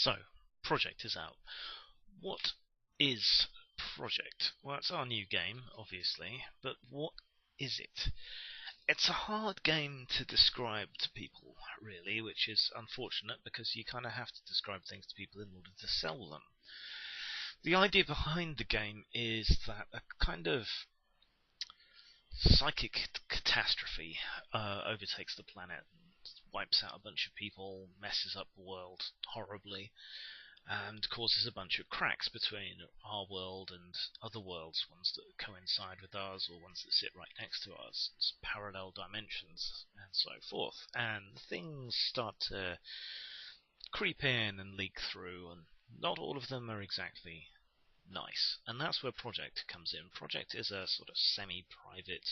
So, Project is out. What is Project? Well, it's our new game, obviously, but what is it? It's a hard game to describe to people, really, which is unfortunate because you kind of have to describe things to people in order to sell them. The idea behind the game is that a kind of psychic catastrophe overtakes the planet, wipes out a bunch of people, messes up the world horribly, and causes a bunch of cracks between our world and other worlds, ones that coincide with ours or ones that sit right next to us. It's parallel dimensions and so forth. And things start to creep in and leak through, and not all of them are exactly nice. And that's where Project comes in. Project is a sort of semi-private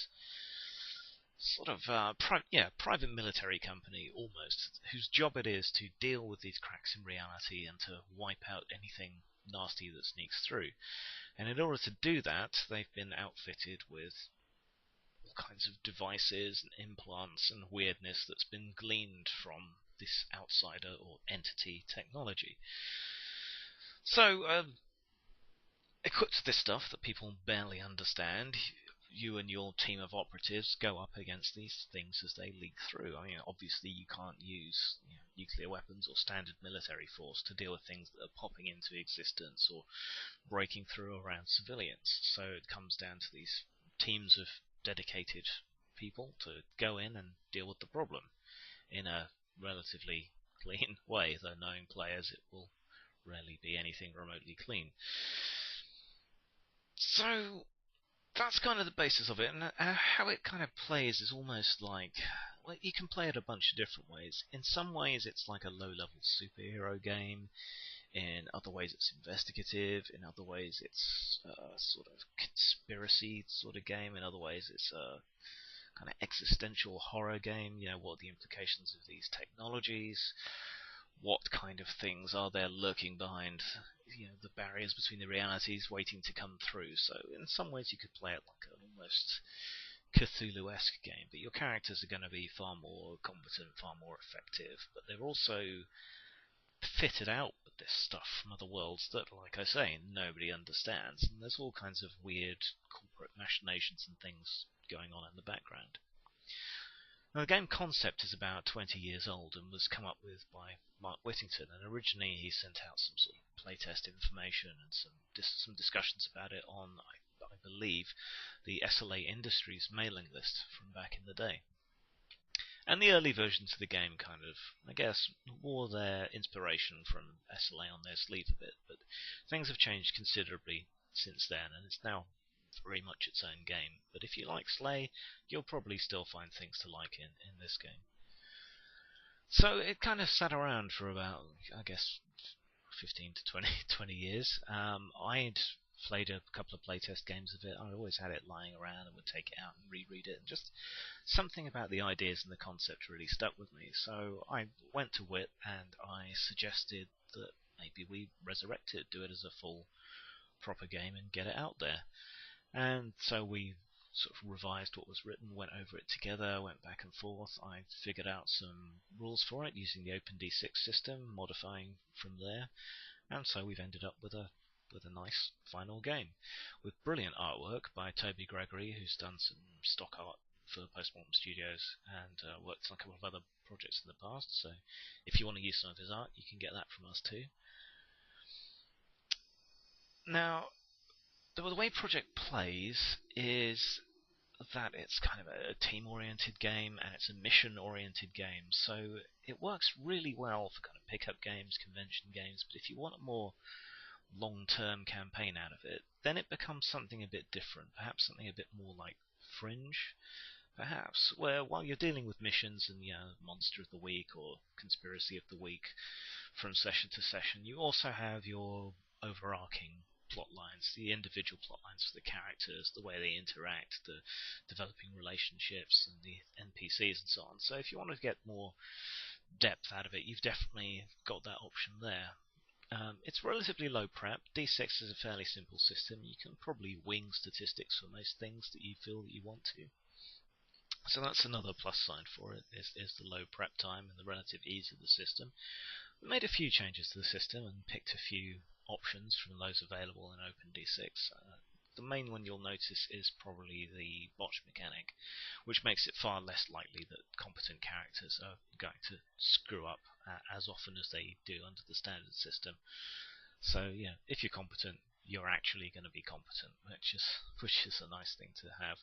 private military company almost, whose job it is to deal with these cracks in reality and to wipe out anything nasty that sneaks through. And in order to do that, they've been outfitted with all kinds of devices and implants and weirdness that's been gleaned from this outsider or entity technology. So, equipped with this stuff that people barely understand, you and your team of operatives go up against these things as they leak through. I mean, obviously you can't use nuclear weapons or standard military force to deal with things that are popping into existence or breaking through around civilians. So it comes down to these teams of dedicated people to go in and deal with the problem in a relatively clean way, though knowing players it will rarely be anything remotely clean. So that's kind of the basis of it, and how it kind of plays is almost like, well, you can play it a bunch of different ways. In some ways it's like a low-level superhero game, in other ways it's investigative, in other ways it's a sort of conspiracy sort of game, in other ways it's a kind of existential horror game. What are the implications of these technologies? What kind of things are there lurking behind the barriers between the realities waiting to come through? So in some ways you could play it like an almost Cthulhu-esque game, but your characters are going to be far more competent, far more effective, but they're also fitted out with this stuff from other worlds that, like I say, nobody understands, and there's all kinds of weird corporate machinations and things going on in the background. Now, the game concept is about 20 years old and was come up with by Mark Whittington, and originally he sent out some sort of playtest information and some discussions about it on, I believe, the SLA Industries mailing list from back in the day. And the early versions of the game kind of, I guess, wore their inspiration from SLA on their sleeve a bit, but things have changed considerably since then, and it's now very much its own game. But if you like Slay, you'll probably still find things to like in this game. So it kind of sat around for about, I guess, 15 to 20 years. I'd played a couple of playtest games of it. I always had it lying around and would take it out and reread it. And just something about the ideas and the concept really stuck with me. So I went to Wit and I suggested that maybe we resurrect it, do it as a full proper game and get it out there. And so we sort of revised what was written, went over it together, went back and forth. I figured out some rules for it using the OpenD6 system, modifying from there, and so we've ended up with a nice final game with brilliant artwork by Toby Gregory, who's done some stock art for Postmortem Studios and worked on a couple of other projects in the past. So if you want to use some of his art, you can get that from us too. Now, the way Project plays is that it's kind of a team-oriented game and it's a mission-oriented game, so it works really well for kind of pick-up games, convention games, but if you want a more long-term campaign out of it, then it becomes something a bit different, perhaps something a bit more like Fringe, perhaps, where while you're dealing with missions and Monster of the Week or Conspiracy of the Week from session to session, you also have your overarching plot lines, the individual plot lines for the characters, the way they interact, the developing relationships and the NPCs and so on. So if you want to get more depth out of it, you've definitely got that option there. It's relatively low prep. D6 is a fairly simple system. You can probably wing statistics for most things that you feel that you want to. So that's another plus side for it, is the low prep time and the relative ease of the system. We made a few changes to the system and picked a few options from those available in OpenD6. The main one you'll notice is probably the botch mechanic, which makes it far less likely that competent characters are going to screw up as often as they do under the standard system. So yeah, if you're competent, you're actually going to be competent, which is a nice thing to have.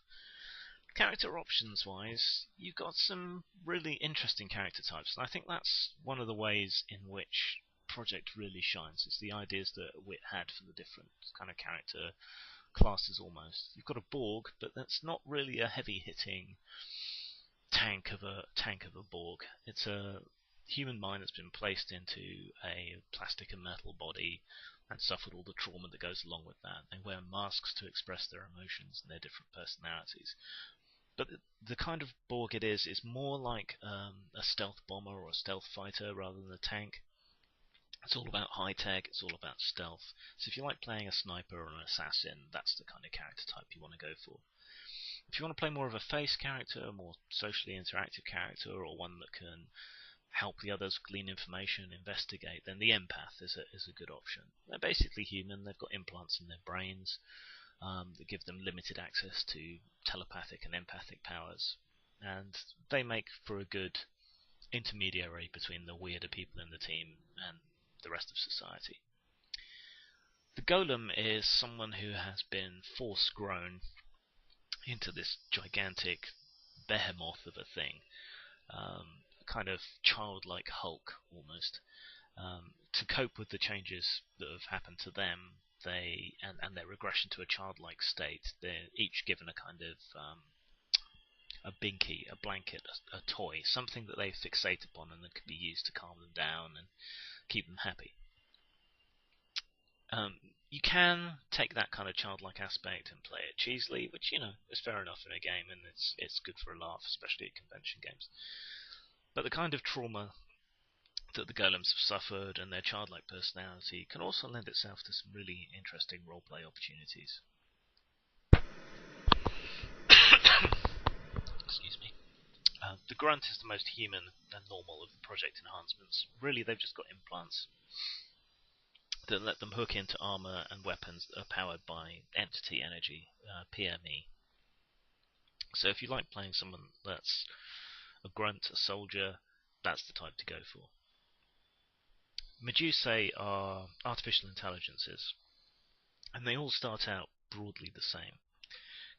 Character options wise, you've got some really interesting character types, and I think that's one of the ways in which Project really shines. It's the ideas that Wit had for the different kind of character classes almost. You've got a Borg, but that's not really a heavy hitting tank of a Borg. It's a human mind that's been placed into a plastic and metal body and suffered all the trauma that goes along with that. They wear masks to express their emotions and their different personalities. But the kind of Borg it is more like a stealth bomber or a stealth fighter rather than a tank. It's all about high tech, it's all about stealth. So if you like playing a sniper or an assassin, that's the kind of character type you want to go for. If you want to play more of a face character, a more socially interactive character, or one that can help the others glean information, investigate, then the empath is a good option. They're basically human, they've got implants in their brains that give them limited access to telepathic and empathic powers, and they make for a good intermediary between the weirder people in the team and the rest of society. The golem is someone who has been force grown into this gigantic behemoth of a thing, kind of childlike Hulk almost. To cope with the changes that have happened to them, and their regression to a childlike state, they're each given a kind of a binky, a blanket, a toy, something that they fixate upon and that can be used to calm them down and keep them happy. You can take that kind of childlike aspect and play it cheesily, which is fair enough in a game, and it's good for a laugh, especially at convention games. But the kind of trauma that the golems have suffered and their childlike personality can also lend itself to some really interesting roleplay opportunities. Excuse me. The grunt is the most human and normal of the project enhancements. Really, they've just got implants that let them hook into armor and weapons that are powered by entity energy, PME. So if you like playing someone that's a grunt, a soldier, that's the type to go for. Medusae are artificial intelligences, and they all start out broadly the same,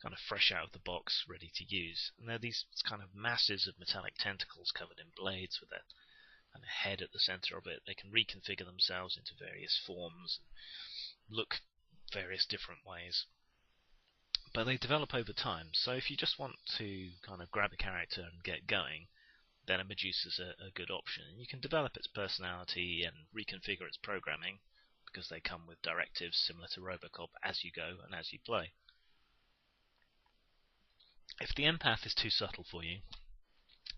kind of fresh out of the box, ready to use. And they're these kind of masses of metallic tentacles covered in blades with their kind of head at the center of it. They can reconfigure themselves into various forms, and look various different ways. But they develop over time, so if you just want to kind of grab a character and get going, then a Medusa's a good option. You can develop its personality and reconfigure its programming, because they come with directives similar to Robocop as you go and as you play. If the empath is too subtle for you,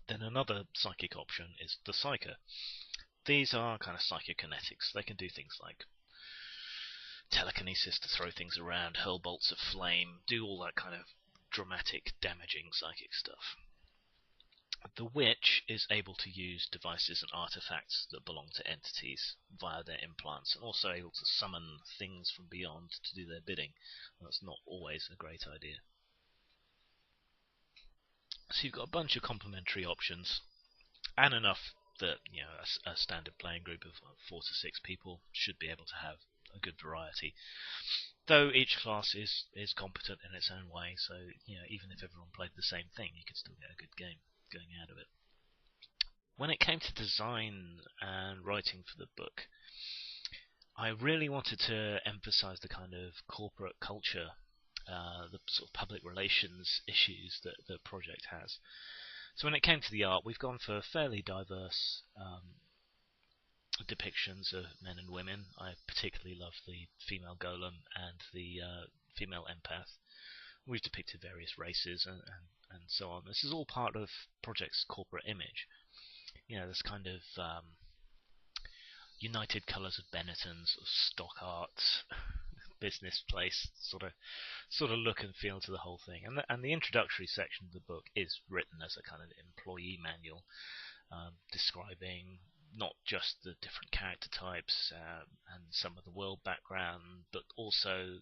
then another psychic option is the Psyker. These are kind of psychokinetics. They can do things like telekinesis to throw things around, hurl bolts of flame, do all that kind of dramatic, damaging psychic stuff. The Witch is able to use devices and artifacts that belong to entities via their implants, and also able to summon things from beyond to do their bidding. That's not always a great idea. So you've got a bunch of complementary options, and enough that a standard playing group of 4 to 6 people should be able to have a good variety. Though each class is competent in its own way, so even if everyone played the same thing, you could still get a good game going out of it. When it came to design and writing for the book, I really wanted to emphasize the kind of corporate culture, the sort of public relations issues that the project has. So when it came to the art, we've gone for fairly diverse depictions of men and women. I particularly love the female golem and the female empath. We've depicted various races and so on. This is all part of Project's corporate image. This kind of United Colours of Benetton, sort of stock art, business place sort of look and feel to the whole thing. And the introductory section of the book is written as a kind of employee manual, describing not just the different character types and some of the world background, but also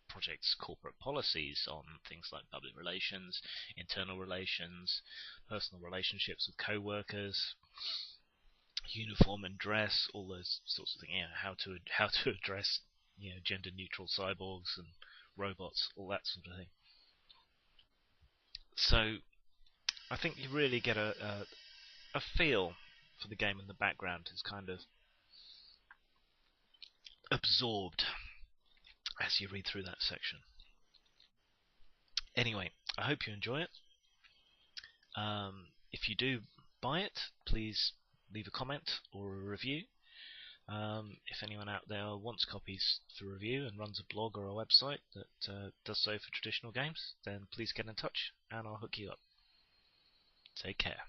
project's corporate policies on things like public relations, internal relations, personal relationships with co-workers, uniform and dress, all those sorts of things. How to address gender neutral cyborgs and robots, all that sort of thing. So I think you really get a feel for the game in the background. Is kind of absorbed as you read through that section. Anyway, I hope you enjoy it. If you do buy it, please leave a comment or a review. If anyone out there wants copies for review and runs a blog or a website that does so for traditional games, then please get in touch and I'll hook you up. Take care.